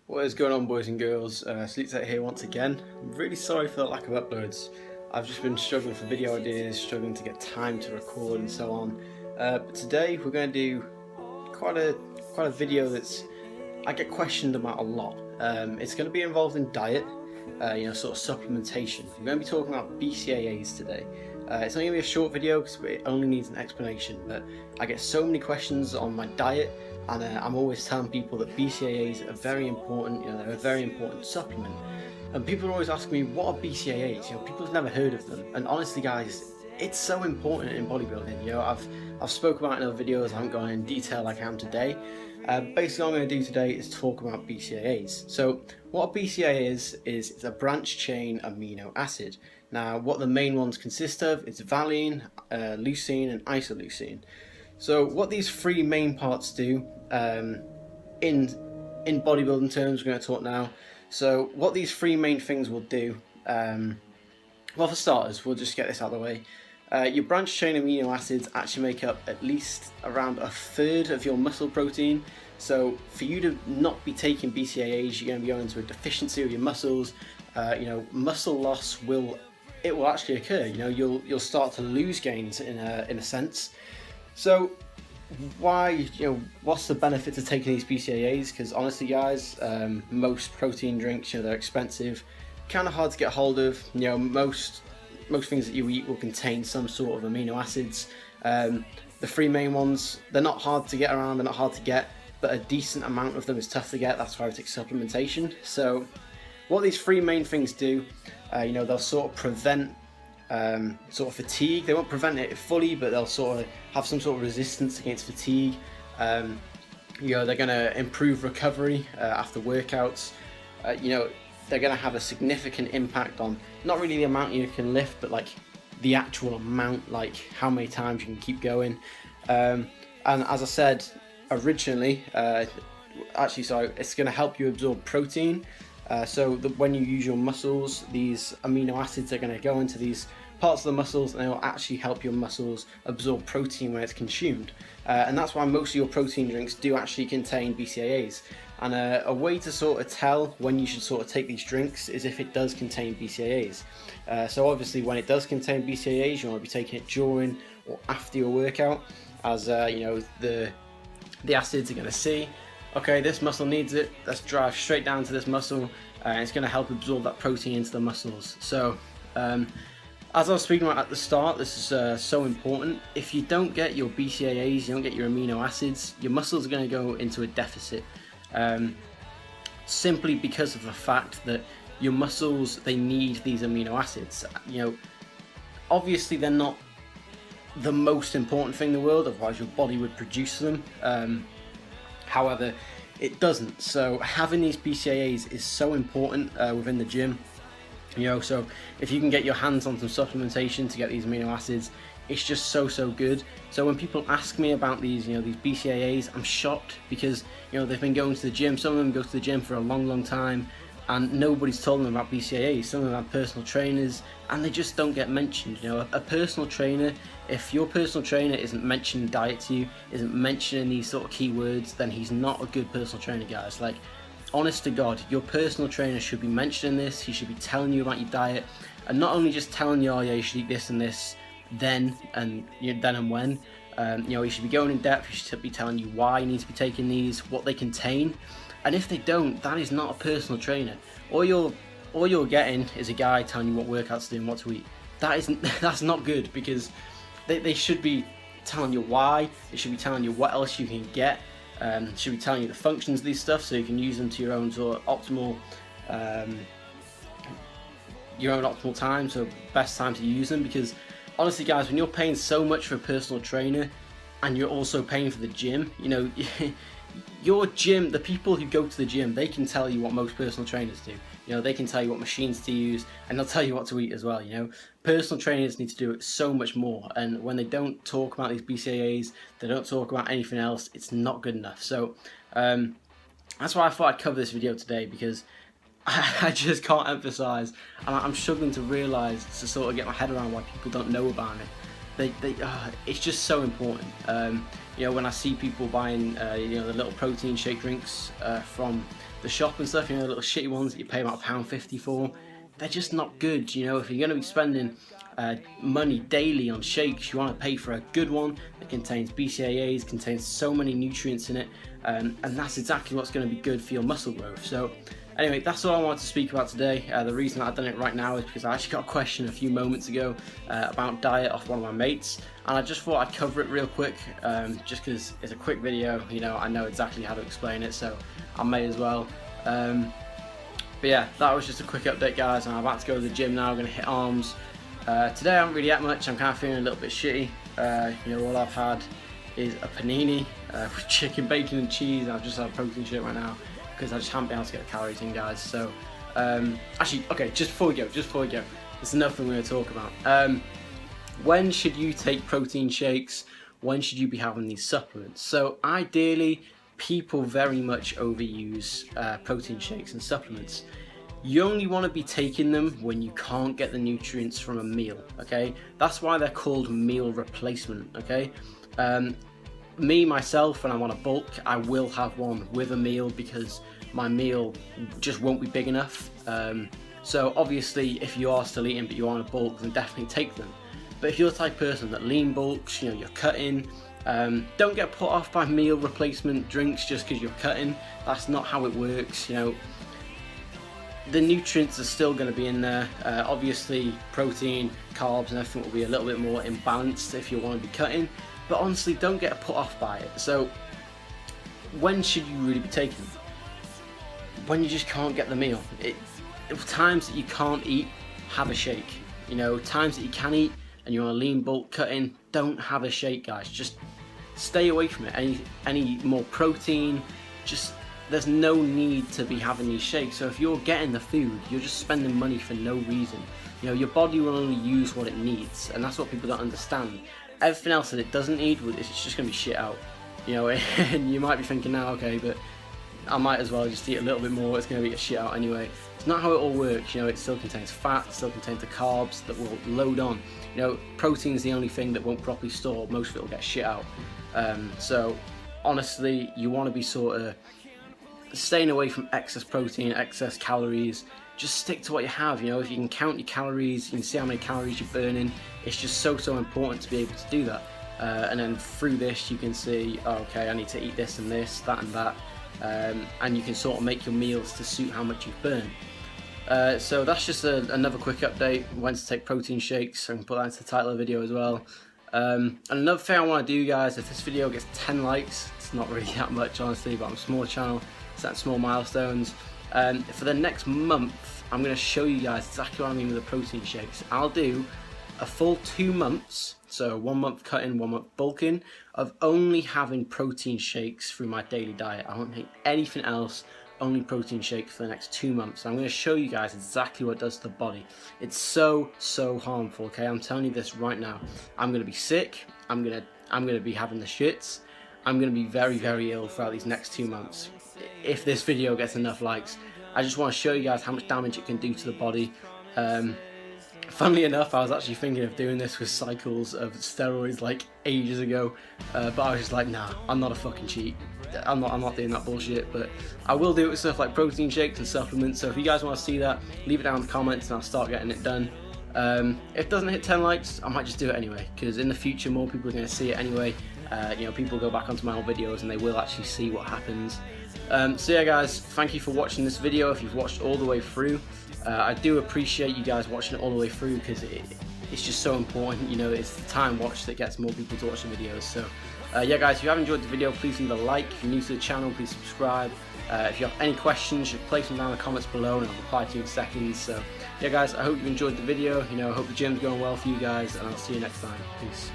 What is going on, boys and girls? Sleep here once again. I'm really sorry for the lack of uploads. I've just been struggling for video ideas, struggling to get time to record and so on. But today we're going to do quite a video that's I get questioned about a lot. It's going to be involved in diet, sort of supplementation. We're going to be talking about BCAAs today. It's only going to be a short video because it only needs an explanation, but I get so many questions on my diet, and I'm always telling people that BCAAs are very important. They're a very important supplement, and people are always asking me, what are BCAAs? People have never heard of them, and honestly guys, it's so important in bodybuilding. I've spoken about it in other videos. I haven't gone in detail like I am today. Basically what I'm going to do today is talk about BCAAs. So what a BCAA is it's a branched chain amino acid. Now what the main ones consist of is valine, leucine and isoleucine. So what these three main parts do in bodybuilding terms, we're going to talk now. So what these three main things will do, well, for starters, we'll just get this out of the way. Your branched chain amino acids actually make up at least around a third of your muscle protein. So for you to not be taking BCAAs, you're going to be going into a deficiency of your muscles. Muscle loss will actually occur. You'll start to lose gains in a sense. So what's the benefit to taking these BCAAs? Because honestly guys, most protein drinks, they're expensive, kind of hard to get hold of. Most things that you eat will contain some sort of amino acids. The three main ones, they're not hard to get around, they're not hard to get, but a decent amount of them is tough to get. That's why I take supplementation. So what these three main things do, they'll sort of prevent sort of fatigue. They won't prevent it fully, but they'll sort of have some sort of resistance against fatigue. They're going to improve recovery after workouts. They're going to have a significant impact on not really the amount you can lift, but like the actual amount, like how many times you can keep going. And as I said originally, it's going to help you absorb protein. When you use your muscles, these amino acids are going to go into these parts of the muscles, and they will actually help your muscles absorb protein when it's consumed. And that's why most of your protein drinks do actually contain BCAAs. And a way to sort of tell when you should sort of take these drinks is if it does contain BCAAs. So obviously when it does contain BCAAs, you want to be taking it during or after your workout, as the acids are going to see, okay, this muscle needs it, let's drive straight down to this muscle, and it's going to help absorb that protein into the muscles. So as I was speaking about at the start, this is so important. If you don't get your BCAAs, you don't get your amino acids, your muscles are going to go into a deficit. Simply because of the fact that your muscles, they need these amino acids. Obviously they're not the most important thing in the world, otherwise your body would produce them. However, it doesn't. So having these BCAAs is so important within the gym. So if you can get your hands on some supplementation to get these amino acids, it's just so good. So when people ask me about these, these BCAAs, I'm shocked because, they've been going to the gym. Some of them go to the gym for a long time, and nobody's told them about BCAAs. Some of them have personal trainers, and they just don't get mentioned. A personal trainer, if your personal trainer isn't mentioning diet to you, isn't mentioning these sort of keywords, then he's not a good personal trainer, guys. Like, honest to God, your personal trainer should be mentioning this. He should be telling you about your diet, and not only just telling you, oh yeah, you should eat this and this, then and when. You should be going in depth. You should be telling you why you need to be taking these, what they contain. And if they don't, that is not a personal trainer. All you're getting is a guy telling you what workouts to do and what to eat. That's not good, because they should be telling you why. They should be telling you what else you can get. Should be telling you the functions of these stuff, so you can use them to your own sort of optimal time, so best time to use them. Because honestly guys, when you're paying so much for a personal trainer and you're also paying for the gym, your gym, the people who go to the gym, they can tell you what most personal trainers do. They can tell you what machines to use, and they'll tell you what to eat as well. Personal trainers need to do it so much more, and when they don't talk about these BCAAs, they don't talk about anything else, it's not good enough. So that's why I thought I'd cover this video today, because I just can't emphasize, and I'm struggling to realize, to sort of get my head around why people don't know about it. it's just so important. You know, when I see people buying you know, the little protein shake drinks from the shop and stuff, you know, the little shitty ones that you pay about £1.50 for, they're just not good. You know, if you're going to be spending money daily on shakes, you want to pay for a good one that contains BCAAs, contains so many nutrients in it, and that's exactly what's going to be good for your muscle growth. So anyway, that's all I wanted to speak about today. The reason I've done it right now is because I actually got a question a few moments ago about diet off one of my mates, and I just thought I'd cover it real quick, just because it's a quick video. You know, I know exactly how to explain it, so I may as well. But yeah, that was just a quick update, guys, and I'm about to go to the gym now. I'm going to hit arms. Today I haven't really ate much. I'm kind of feeling a little bit shitty. You know, all I've had is a panini with chicken, bacon and cheese. I've just had a protein shake right now because I just haven't been able to get the calories in, guys. So actually, okay, just before we go, there's another thing we're going to talk about. When should you take protein shakes? When should you be having these supplements? So ideally, people very much overuse protein shakes and supplements. You only want to be taking them when you can't get the nutrients from a meal, okay? That's why they're called meal replacement, okay? Me, myself, when I'm on a bulk, I will have one with a meal because my meal just won't be big enough. So obviously, if you are still eating but you're on a bulk, then definitely take them. But if you're the type of person that lean bulks, you know, you're cutting, don't get put off by meal replacement drinks just because you're cutting. That's not how it works, you know. The nutrients are still going to be in there. Obviously, protein, carbs and everything will be a little bit more imbalanced if you want to be cutting. But honestly, don't get put off by it. So, when should you really be taking them? When you just can't get the meal. Times that you can't eat, have a shake. You know, times that you can eat and you're on a lean bulk cutting, don't have a shake, guys. Just stay away from it. Any more protein, just... There's no need to be having these shakes. So if you're getting the food, you're just spending money for no reason. You know, your body will only use what it needs, and that's what people don't understand. Everything else that it doesn't need, it's just going to be shit out. You know, and you might be thinking now, okay, but I might as well just eat a little bit more, it's going to be a shit out anyway. It's not how it all works. You know, it still contains fat, it still contains the carbs that will load on. You know, protein is the only thing that won't properly store. Most of it will get shit out. So honestly, you want to be sort of staying away from excess protein, excess calories. Just stick to what you have. You know, if you can count your calories, you can see how many calories you're burning. It's just so important to be able to do that. And then through this, you can see, oh, okay, I need to eat this and this, that and that, and you can sort of make your meals to suit how much you've burned. So that's just another quick update. When to take protein shakes. I can put that into the title of the video as well. And another thing I want to do, guys, if this video gets 10 likes, it's not really that much, honestly, but I'm a small channel. Set small milestones. For the next month, I'm going to show you guys exactly what I mean with the protein shakes. I'll do a full 2 months, so 1 month cutting, 1 month bulking, of only having protein shakes through my daily diet. I won't take anything else, only protein shakes for the next 2 months. I'm going to show you guys exactly what it does to the body. It's so harmful, okay? I'm telling you this right now. I'm going to be sick. I'm going to be having the shits. I'm going to be very ill throughout these next 2 months. If this video gets enough likes, I just want to show you guys how much damage it can do to the body. Funnily enough, I was actually thinking of doing this with cycles of steroids like ages ago, but I was just like, nah, I'm not a fucking cheat. I'm not doing that bullshit. But I will do it with stuff like protein shakes and supplements. So if you guys want to see that, leave it down in the comments and I'll start getting it done. If it doesn't hit 10 likes, I might just do it anyway, because in the future more people are going to see it anyway. You know, people go back onto my old videos and they will actually see what happens. So yeah, guys, thank you for watching this video. If you've watched all the way through, I do appreciate you guys watching it all the way through, because it's just so important. You know, it's the time watch that gets more people to watch the videos. So yeah, guys, if you have enjoyed the video, please leave a like. If you're new to the channel, please subscribe. If you have any questions, you place them down in the comments below and I'll reply to you in seconds. So yeah, guys, I hope you enjoyed the video. You know, I hope the gym's going well for you guys, and I'll see you next time. Peace.